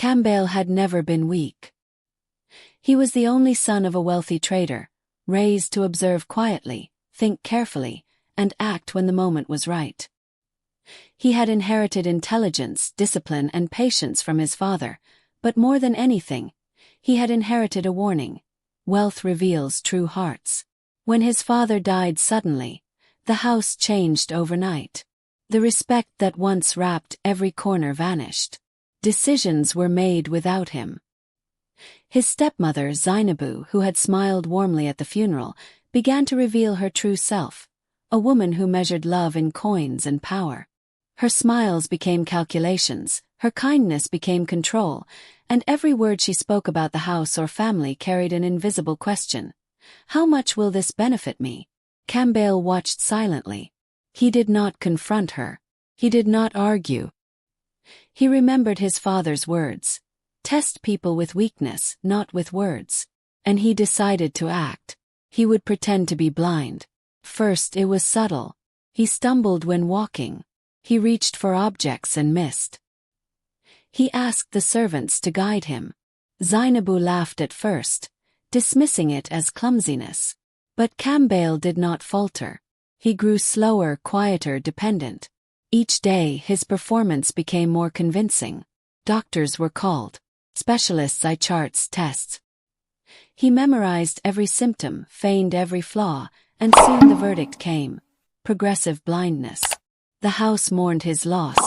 Campbell had never been weak. He was the only son of a wealthy trader, raised to observe quietly, think carefully, and act when the moment was right. He had inherited intelligence, discipline, and patience from his father, but more than anything, he had inherited a warning: wealth reveals true hearts. When his father died suddenly, the house changed overnight. The respect that once wrapped every corner vanished. Decisions were made without him. His stepmother, Zainabu, who had smiled warmly at the funeral, began to reveal her true self, a woman who measured love in coins and power. Her smiles became calculations, her kindness became control, and every word she spoke about the house or family carried an invisible question. How much will this benefit me? Campbell watched silently. He did not confront her. He did not argue. He remembered his father's words: test people with weakness, not with words. And he decided to act. He would pretend to be blind. First it was subtle. He stumbled when walking. He reached for objects and missed. He asked the servants to guide him. Zainabu laughed at first, dismissing it as clumsiness. But Campbell did not falter. He grew slower, quieter, dependent. Each day his performance became more convincing. Doctors were called. Specialists' eye charts, tests. He memorized every symptom, feigned every flaw, and soon the verdict came: progressive blindness. The house mourned his loss,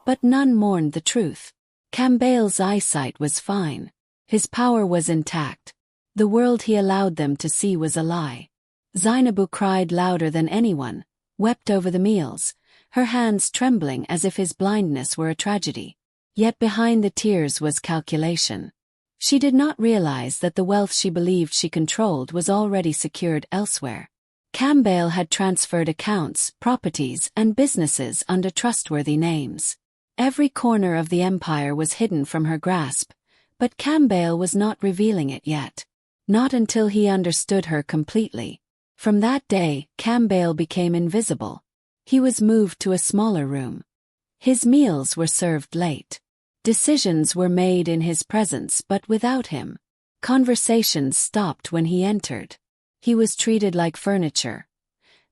but none mourned the truth. Campbell's eyesight was fine. His power was intact. The world he allowed them to see was a lie. Zainabu cried louder than anyone, wept over the meals, her hands trembling as if his blindness were a tragedy. Yet behind the tears was calculation. She did not realize that the wealth she believed she controlled was already secured elsewhere. Campbell had transferred accounts, properties, and businesses under trustworthy names. Every corner of the empire was hidden from her grasp, but Campbell was not revealing it yet. Not until he understood her completely. From that day, Campbell became invisible. He was moved to a smaller room. His meals were served late. Decisions were made in his presence but without him. Conversations stopped when he entered. He was treated like furniture.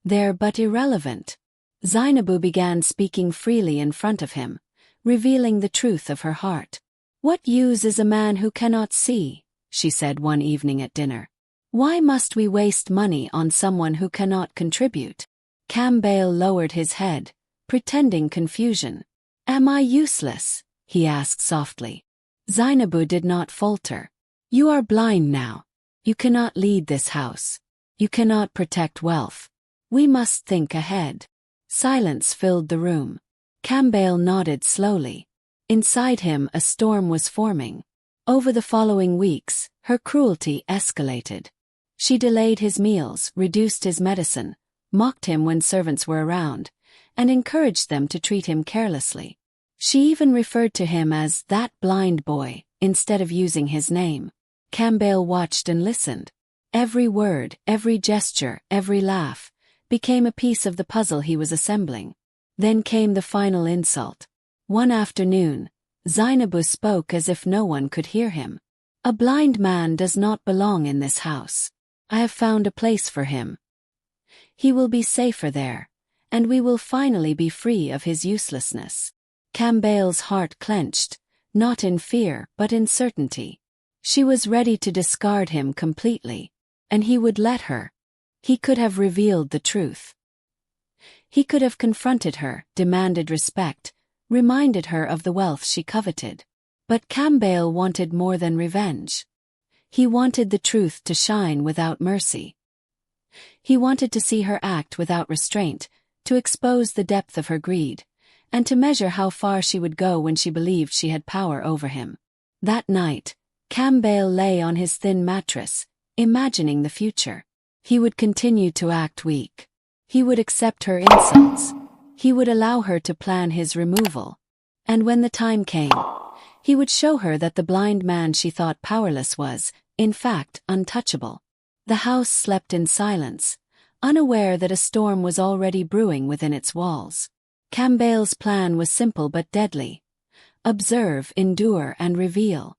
There but irrelevant. Zainabu began speaking freely in front of him, revealing the truth of her heart. "What use is a man who cannot see?" she said one evening at dinner. "Why must we waste money on someone who cannot contribute?" Campbell lowered his head, pretending confusion. "Am I useless?" he asked softly. Zainabu did not falter. "You are blind now. You cannot lead this house. You cannot protect wealth. We must think ahead." Silence filled the room. Campbell nodded slowly. Inside him a storm was forming. Over the following weeks, her cruelty escalated. She delayed his meals, reduced his medicine, mocked him when servants were around, and encouraged them to treat him carelessly. She even referred to him as "that blind boy," instead of using his name. Campbell watched and listened. Every word, every gesture, every laugh became a piece of the puzzle he was assembling. Then came the final insult. One afternoon, Zainabu spoke as if no one could hear him. "A blind man does not belong in this house. I have found a place for him. He will be safer there, and we will finally be free of his uselessness." Campbell's heart clenched, not in fear but in certainty. She was ready to discard him completely, and he would let her. He could have revealed the truth. He could have confronted her, demanded respect, reminded her of the wealth she coveted. But Campbell wanted more than revenge. He wanted the truth to shine without mercy. He wanted to see her act without restraint, to expose the depth of her greed, and to measure how far she would go when she believed she had power over him. That night, Campbell lay on his thin mattress, imagining the future. He would continue to act weak. He would accept her insults. He would allow her to plan his removal. And when the time came, he would show her that the blind man she thought powerless was, in fact, untouchable. The house slept in silence, unaware that a storm was already brewing within its walls. Campbell's plan was simple but deadly. observe, endure, and reveal.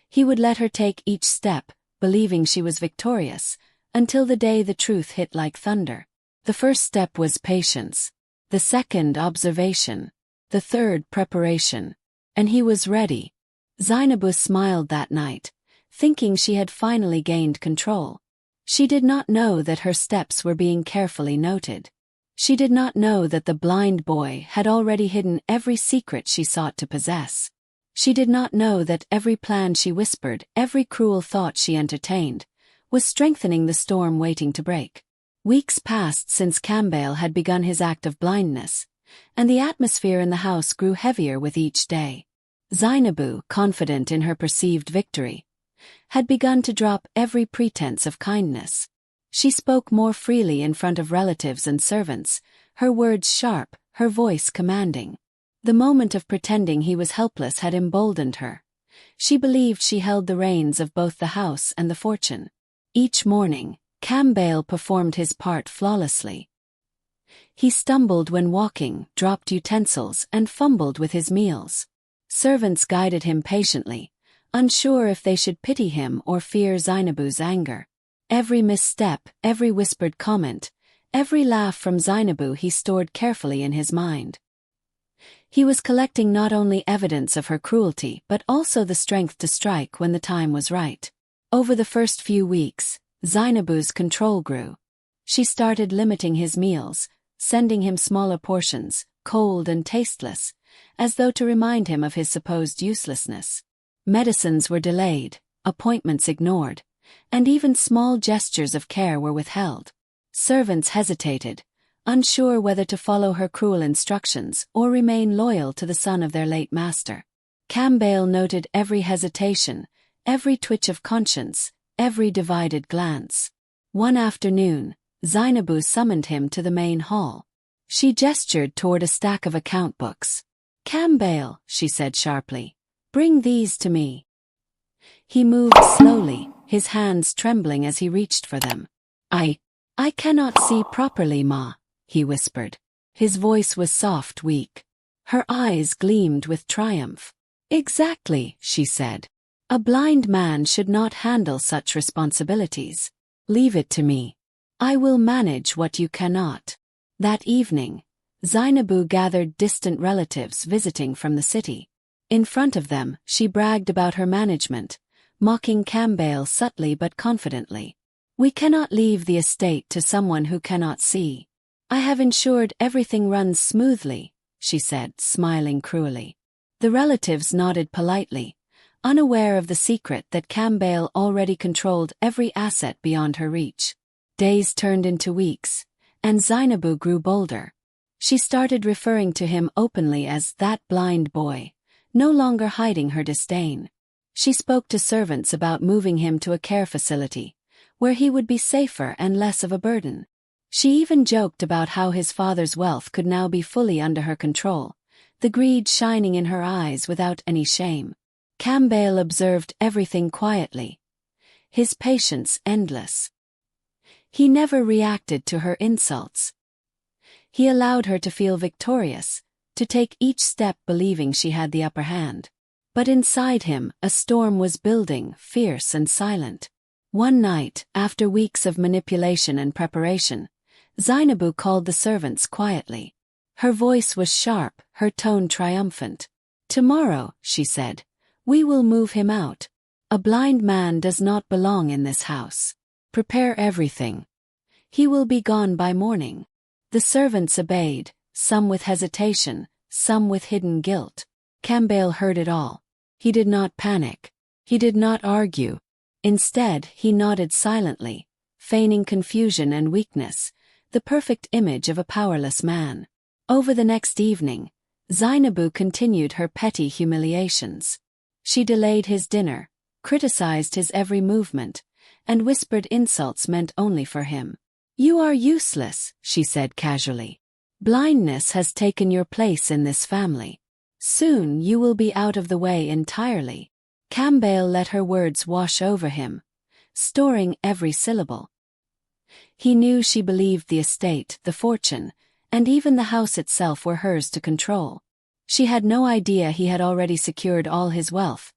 He would let her take each step, believing she was victorious, until the day the truth hit like thunder. The first step was patience, the second observation, the third preparation. And he was ready. Zainabu smiled that night, thinking she had finally gained control. She did not know that her steps were being carefully noted. She did not know that the blind boy had already hidden every secret she sought to possess. She did not know that every plan she whispered, every cruel thought she entertained, was strengthening the storm waiting to break. Weeks passed since Campbell had begun his act of blindness, and the atmosphere in the house grew heavier with each day. Zainabu, confident in her perceived victory, had begun to drop every pretense of kindness. She spoke more freely in front of relatives and servants, her words sharp, her voice commanding. The moment of pretending he was helpless had emboldened her. She believed she held the reins of both the house and the fortune. Each morning, Campbell performed his part flawlessly. He stumbled when walking, dropped utensils, and fumbled with his meals. Servants guided him patiently, unsure if they should pity him or fear Zainabu's anger. Every misstep, every whispered comment, every laugh from Zainabu he stored carefully in his mind. He was collecting not only evidence of her cruelty but also the strength to strike when the time was right. Over the first few weeks, Zainabu's control grew. She started limiting his meals, sending him smaller portions, cold and tasteless, as though to remind him of his supposed uselessness. Medicines were delayed, appointments ignored, and even small gestures of care were withheld. Servants hesitated, unsure whether to follow her cruel instructions or remain loyal to the son of their late master. Campbell noted every hesitation, every twitch of conscience, every divided glance. One afternoon, Zainabu summoned him to the main hall. She gestured toward a stack of account books. "Campbell," she said sharply, "bring these to me." He moved slowly, his hands trembling as he reached for them. I cannot see properly, Ma," he whispered. His voice was soft, weak. Her eyes gleamed with triumph. "Exactly," she said. "A blind man should not handle such responsibilities. Leave it to me. I will manage what you cannot." That evening, Zainabu gathered distant relatives visiting from the city. In front of them, she bragged about her management, mocking Campbell subtly but confidently. "We cannot leave the estate to someone who cannot see. I have ensured everything runs smoothly," she said, smiling cruelly. The relatives nodded politely, unaware of the secret that Campbell already controlled every asset beyond her reach. Days turned into weeks, and Zainabu grew bolder. She started referring to him openly as "that blind boy," no longer hiding her disdain. She spoke to servants about moving him to a care facility, where he would be safer and less of a burden. She even joked about how his father's wealth could now be fully under her control, the greed shining in her eyes without any shame. Campbell observed everything quietly, his patience endless. He never reacted to her insults. He allowed her to feel victorious, to take each step believing she had the upper hand. But inside him, a storm was building, fierce and silent. One night, after weeks of manipulation and preparation, Zainabu called the servants quietly. Her voice was sharp, her tone triumphant. "Tomorrow," she said, "we will move him out. A blind man does not belong in this house. Prepare everything. He will be gone by morning." The servants obeyed, some with hesitation, some with hidden guilt. Campbell heard it all. He did not panic. He did not argue. Instead, he nodded silently, feigning confusion and weakness, the perfect image of a powerless man. Over the next evening, Zainabu continued her petty humiliations. She delayed his dinner, criticized his every movement, and whispered insults meant only for him. "You are useless," she said casually. "Blindness has taken your place in this family. Soon you will be out of the way entirely." Campbell let her words wash over him, storing every syllable. He knew she believed the estate, the fortune, and even the house itself were hers to control. She had no idea he had already secured all his wealth,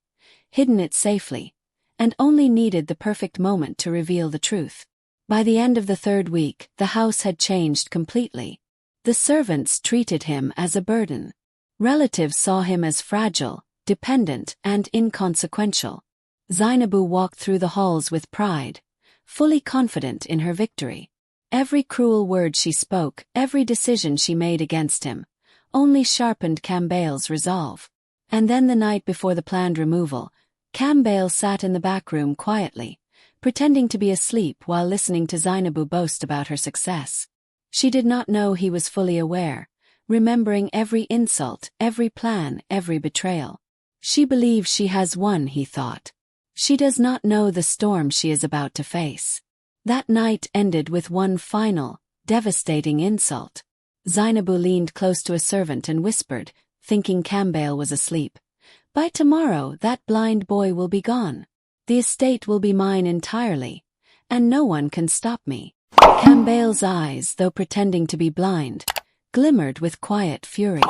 hidden it safely, and only needed the perfect moment to reveal the truth. By the end of the 3rd week, the house had changed completely. The servants treated him as a burden. Relatives saw him as fragile, dependent, and inconsequential. Zainabu walked through the halls with pride, fully confident in her victory. Every cruel word she spoke, every decision she made against him, only sharpened Cambail's resolve. And then the night before the planned removal, Cambail sat in the back room quietly, pretending to be asleep while listening to Zainabu boast about her success. She did not know he was fully aware, remembering every insult, every plan, every betrayal. She believes she has won, he thought. She does not know the storm she is about to face. That night ended with one final, devastating insult. Zainabu leaned close to a servant and whispered, thinking Cambail was asleep, "By tomorrow that blind boy will be gone. The estate will be mine entirely, and no one can stop me." Cambail's eyes, though pretending to be blind, glimmered with quiet fury.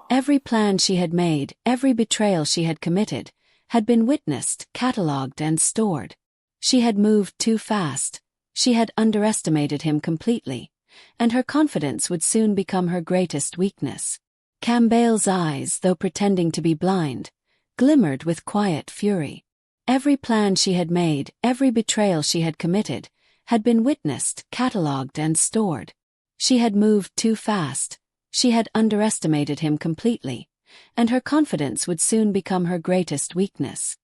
Every plan she had made, every betrayal she had committed, had been witnessed, catalogued, and stored. She had moved too fast, she had underestimated him completely, and her confidence would soon become her greatest weakness. Cambail's eyes, though pretending to be blind, glimmered with quiet fury. Every plan she had made, every betrayal she had committed, had been witnessed, catalogued, and stored. She had moved too fast, she had underestimated him completely, and her confidence would soon become her greatest weakness.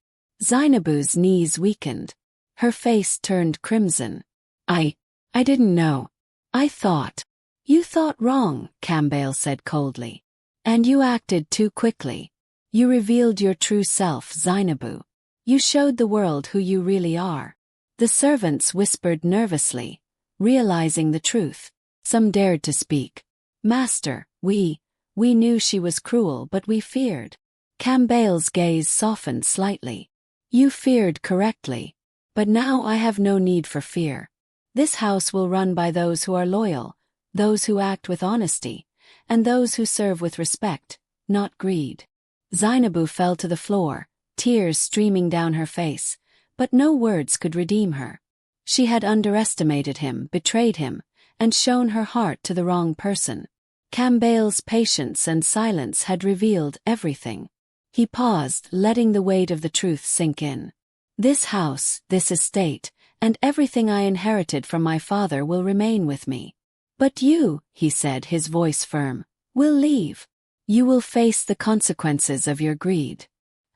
Zainabu's knees weakened. Her face turned crimson. I didn't know. I thought." "You thought wrong," Cambail said coldly. "And you acted too quickly. You revealed your true self, Zainabu. You showed the world who you really are." The servants whispered nervously, realizing the truth. Some dared to speak. "Master, we knew she was cruel, but we feared." Cambail's gaze softened slightly. "You feared correctly. But now I have no need for fear. This house will run by those who are loyal, those who act with honesty, and those who serve with respect, not greed." Zainabu fell to the floor, tears streaming down her face, but no words could redeem her. She had underestimated him, betrayed him, and shown her heart to the wrong person. Cambail's patience and silence had revealed everything. He paused, letting the weight of the truth sink in. "This house, this estate, and everything I inherited from my father will remain with me. But you," he said, his voice firm, "will leave. You will face the consequences of your greed.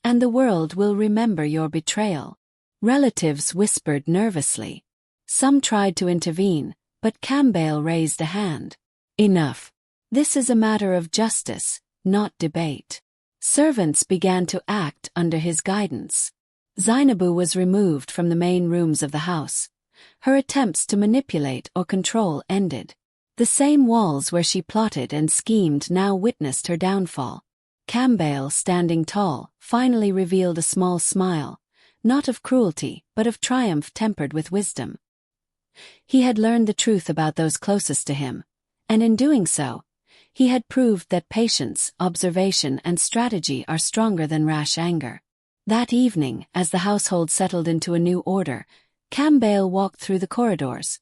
And the world will remember your betrayal." Relatives whispered nervously. Some tried to intervene, but Cambail raised a hand. "Enough. This is a matter of justice, not debate." Servants began to act under his guidance. Zainabu was removed from the main rooms of the house. Her attempts to manipulate or control ended. The same walls where she plotted and schemed now witnessed her downfall. Cambail, standing tall, finally revealed a small smile, not of cruelty, but of triumph tempered with wisdom. He had learned the truth about those closest to him, and in doing so, he had proved that patience, observation, and strategy are stronger than rash anger. That evening, as the household settled into a new order, Cambail walked through the corridors,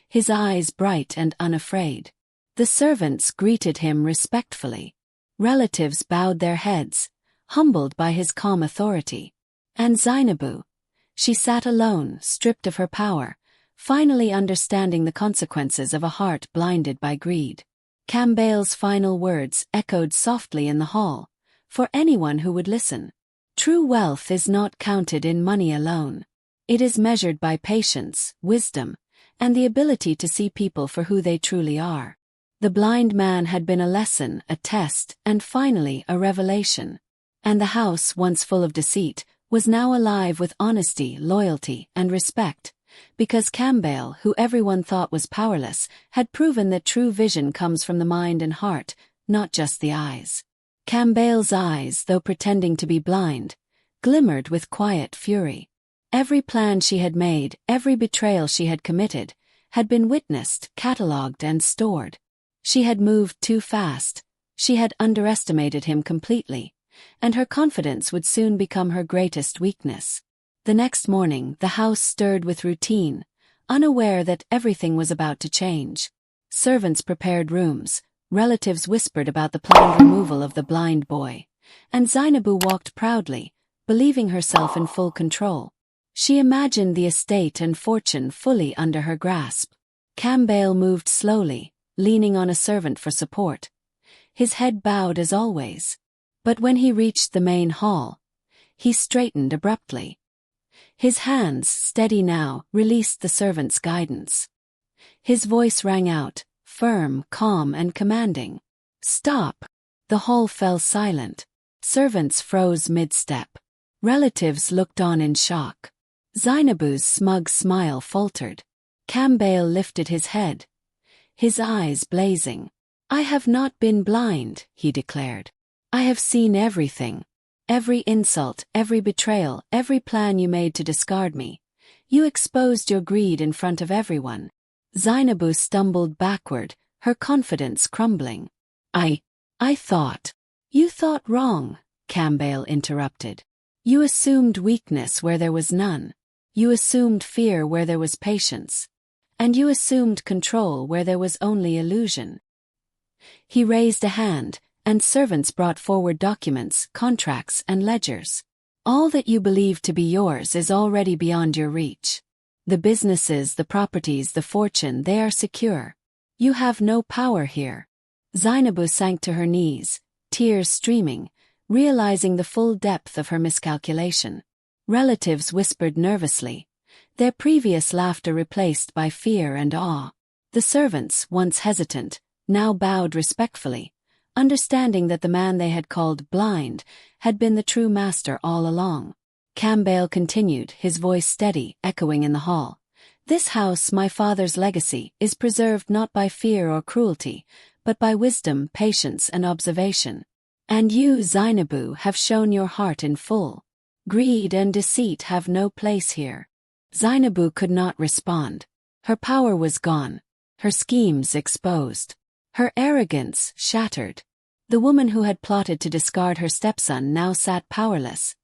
his eyes bright and unafraid. The servants greeted him respectfully. Relatives bowed their heads, humbled by his calm authority. And Zainabu, she sat alone, stripped of her power, finally understanding the consequences of a heart blinded by greed. Cambail's final words echoed softly in the hall, for anyone who would listen. True wealth is not counted in money alone. It is measured by patience, wisdom, and the ability to see people for who they truly are. The blind man had been a lesson, a test, and finally a revelation. And the house, once full of deceit, was now alive with honesty, loyalty, and respect, because Cambail, who everyone thought was powerless, had proven that true vision comes from the mind and heart, not just the eyes. Cambail's eyes, though pretending to be blind, glimmered with quiet fury. Every plan she had made, every betrayal she had committed, had been witnessed, catalogued, and stored. She had moved too fast, She had underestimated him completely, and her confidence would soon become her greatest weakness. The next morning, the house stirred with routine, unaware that everything was about to change. Servants prepared rooms, relatives whispered about the planned removal of the blind boy, and Zainabu walked proudly, believing herself in full control. She imagined the estate and fortune fully under her grasp. Campbell moved slowly, leaning on a servant for support, his head bowed as always. But when he reached the main hall, he straightened abruptly. His hands, steady now, released the servant's guidance. His voice rang out, firm, calm, and commanding. "Stop!" The hall fell silent. Servants froze mid-step. Relatives looked on in shock. Zainabu's smug smile faltered. Campbell lifted his head, his eyes blazing. "I have not been blind," he declared. "I have seen everything. Every insult, every betrayal, every plan you made to discard me. You exposed your greed in front of everyone." Zainabu stumbled backward, her confidence crumbling. I thought." "You thought wrong," Campbell interrupted. "You assumed weakness where there was none. You assumed fear where there was patience. And you assumed control where there was only illusion." He raised a hand, and servants brought forward documents, contracts, and ledgers. "All that you believe to be yours is already beyond your reach. The businesses, the properties, the fortune, they are secure. You have no power here." Zainabu sank to her knees, tears streaming, realizing the full depth of her miscalculation. Relatives whispered nervously, their previous laughter replaced by fear and awe. The servants, once hesitant, now bowed respectfully, understanding that the man they had called blind had been the true master all along. Campbell continued, his voice steady, echoing in the hall. "This house, my father's legacy, is preserved not by fear or cruelty, but by wisdom, patience, and observation. And you, Zainabu, have shown your heart in full. Greed and deceit have no place here." Zainabu could not respond. Her power was gone, her schemes exposed, her arrogance shattered. The woman who had plotted to discard her stepson now sat powerless,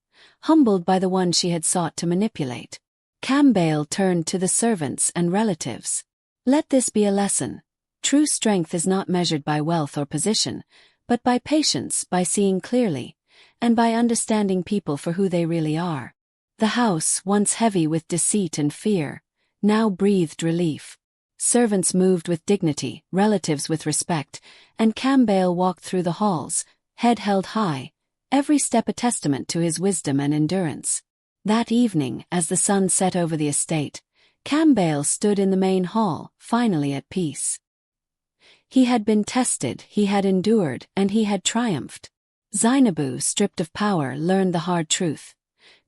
humbled by the one she had sought to manipulate. Campbell turned to the servants and relatives. "Let this be a lesson. True strength is not measured by wealth or position, but by patience, by seeing clearly, and by understanding people for who they really are." The house, once heavy with deceit and fear, now breathed relief. Servants moved with dignity, relatives with respect, and Campbell walked through the halls, head held high, every step a testament to his wisdom and endurance. That evening, as the sun set over the estate, Campbell stood in the main hall, finally at peace. He had been tested, he had endured, and he had triumphed. Zainabu, stripped of power, learned the hard truth.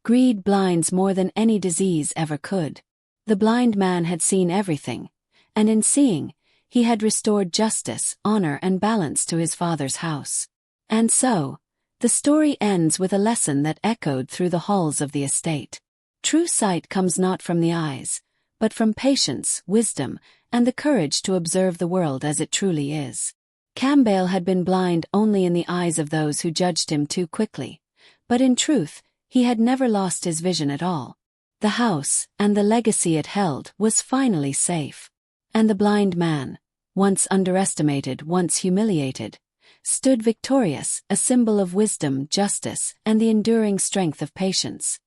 Greed blinds more than any disease ever could. The blind man had seen everything, and in seeing, he had restored justice, honor, and balance to his father's house. And so, the story ends with a lesson that echoed through the halls of the estate. True sight comes not from the eyes, but from patience, wisdom, and the courage to observe the world as it truly is. Campbell had been blind only in the eyes of those who judged him too quickly, but in truth, he had never lost his vision at all. The house, and the legacy it held, was finally safe. And the blind man, once underestimated, once humiliated, stood victorious, a symbol of wisdom, justice, and the enduring strength of patience.